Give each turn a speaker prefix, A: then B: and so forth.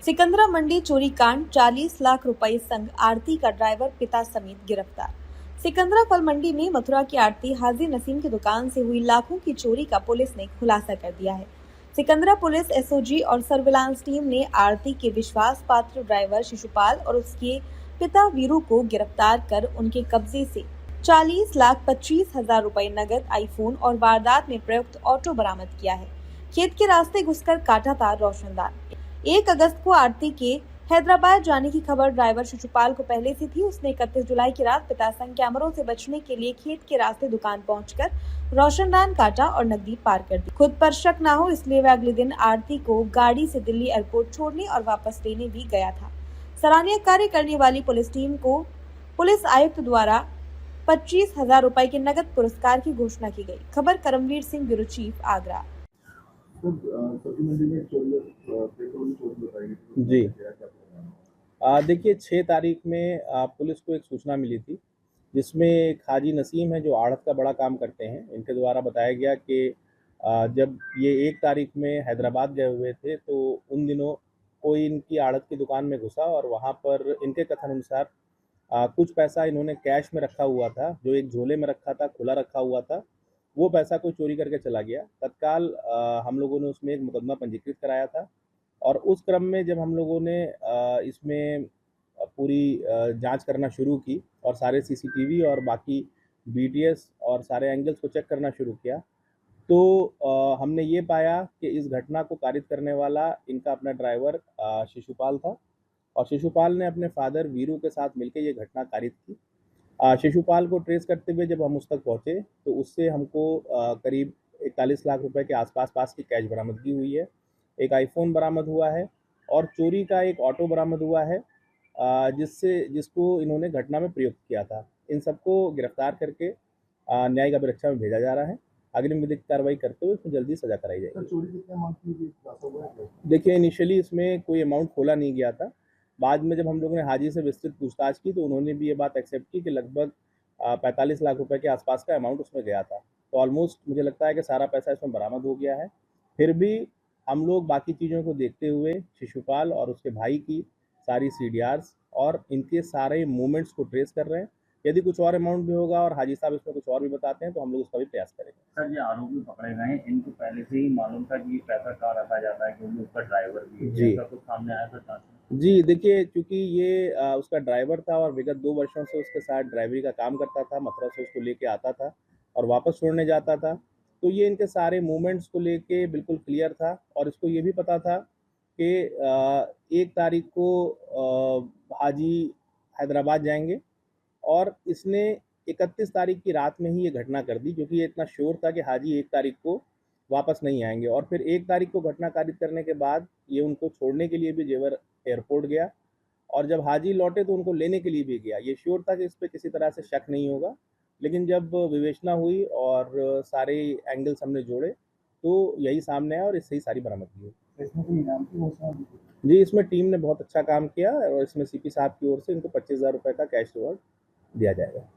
A: सिकंदरा मंडी चोरी कांड 40 लाख रुपए संग आरती का ड्राइवर पिता समेत गिरफ्तार। सिकंदरा फल मंडी में मथुरा की आरती हाजी नसीम की दुकान से हुई लाखों की चोरी का पुलिस ने खुलासा कर दिया है। सिकंदरा पुलिस एसओजी और सर्विलांस टीम ने आरती के विश्वास पात्र ड्राइवर शिशुपाल और उसके पिता वीरू को गिरफ्तार कर उनके कब्जे से 40,25,000 रुपए नगद, आईफोन और वारदात में प्रयुक्त ऑटो बरामद किया है। खेत के रास्ते घुसकर काटा था रोशनदान। 1 अगस्त को आरती के हैदराबाद जाने की खबर ड्राइवर शिशुपाल को पहले से थी। उसने 31 जुलाई की रात पिता संग कैमरों से बचने के लिए खेत के रास्ते दुकान पहुंचकर रोशनदान काटा और नकदी पार कर दी। खुद पर शक न हो इसलिए वह अगले दिन आरती को गाड़ी से दिल्ली एयरपोर्ट छोड़ने और वापस लेने भी गया था। सराहनीय कार्य करने वाली पुलिस टीम को पुलिस आयुक्त द्वारा 25,000 रुपए के नगद पुरस्कार की घोषणा की गई। खबर करमवीर सिंह, ब्यूरो चीफ, आगरा।
B: जी, देखिए 6 तारीख में पुलिस को एक सूचना मिली थी, जिसमें एक हाजी नसीम है जो आढ़त का बड़ा काम करते हैं। इनके द्वारा बताया गया कि जब ये 1 तारीख में हैदराबाद गए हुए थे तो उन दिनों कोई इनकी आढ़त की दुकान में घुसा और वहाँ पर इनके कथन अनुसार कुछ पैसा इन्होंने कैश में रखा हुआ था, जो एक झोले में रखा था, खुला रखा हुआ था। वो पैसा कोई चोरी करके चला गया। तत्काल हम लोगों ने उसमें एक मुकदमा पंजीकृत कराया था और उस क्रम में जब हम लोगों ने इसमें पूरी जांच करना शुरू की और सारे सीसीटीवी और बाकी बीटीएस और सारे एंगल्स को चेक करना शुरू किया, तो हमने ये पाया कि इस घटना को कारित करने वाला इनका अपना ड्राइवर शिशुपाल था और शिशुपाल ने अपने फादर वीरू के साथ मिलकर ये घटना कारित की। शिशुपाल को ट्रेस करते हुए जब हम उस तक पहुँचे तो उससे हमको करीब 41 लाख रुपए के आसपास की कैश बरामदगी हुई है। एक आईफोन बरामद हुआ है और चोरी का एक ऑटो बरामद हुआ है, जिसको इन्होंने घटना में प्रयुक्त किया था। इन सबको गिरफ्तार करके न्यायिक अभिरक्षा में भेजा जा रहा है। अग्रिम विधिक कार्रवाई करते हुए उसमें जल्दी सजा कराई जाएगी।
C: चोरी कितने अमाउंट की थी?
B: देखिए, इनिशियली इसमें कोई अमाउंट खोला नहीं गया था। बाद में जब हम लोगों ने हाजी से विस्तृत पूछताछ की तो उन्होंने भी ये बात एक्सेप्ट की कि लगभग 45 लाख रुपए के आसपास का अमाउंट उसमें गया था। तो ऑलमोस्ट मुझे लगता है कि सारा पैसा इसमें बरामद हो गया है। फिर भी हम लोग बाकी चीज़ों को देखते हुए शिशुपाल और उसके भाई की सारी सीडीआर्स और इनके सारे मूवमेंट्स को ट्रेस कर रहे हैं। यदि कुछ और अमाउंट भी होगा और हाजी साहब इसमें कुछ और भी बताते हैं तो हम लोग उसका भी प्रयास करेंगे।
D: सर, ये आरोपी पकड़े गए हैं, इनको पहले से ही मालूम था कि ये पैसा कहाँ रखा जाता है, क्योंकि उसका ड्राइवर भी है,
B: जी,
D: कुछ सामने आया था?
B: जी, देखिए, चूँकि ये उसका ड्राइवर था और विगत 2 वर्षों से उसके साथ ड्राइवरी का काम करता था, मथुरा से उसको लेके आता था और वापस छोड़ने जाता था। तो ये इनके सारे मूवमेंट्स को लेके बिल्कुल क्लियर था और इसको ये भी पता था कि 1 तारीख को हाजी हैदराबाद जाएँगे और इसने 31 तारीख की रात में ही ये घटना कर दी, क्योंकि ये इतना श्योर था कि हाजी 1 तारीख को वापस नहीं आएँगे और फिर 1 तारीख को घटना कारित करने के बाद ये उनको छोड़ने के लिए भी जेवर एयरपोर्ट गया और जब हाजी लौटे तो उनको लेने के लिए भी गया। ये श्योर था कि इस पे किसी तरह से शक नहीं होगा, लेकिन जब विवेचना हुई और सारे एंगल्स हमने जोड़े तो यही सामने आया और इससे ही सारी बरामदगी हुई।
C: इसमें कोई इनाम की घोषणा भी की?
B: जी, इसमें टीम ने बहुत अच्छा काम किया और इसमें सीपी साहब की ओर से इनको 25,000 रुपए का कैश रिवॉर्ड दिया जाएगा।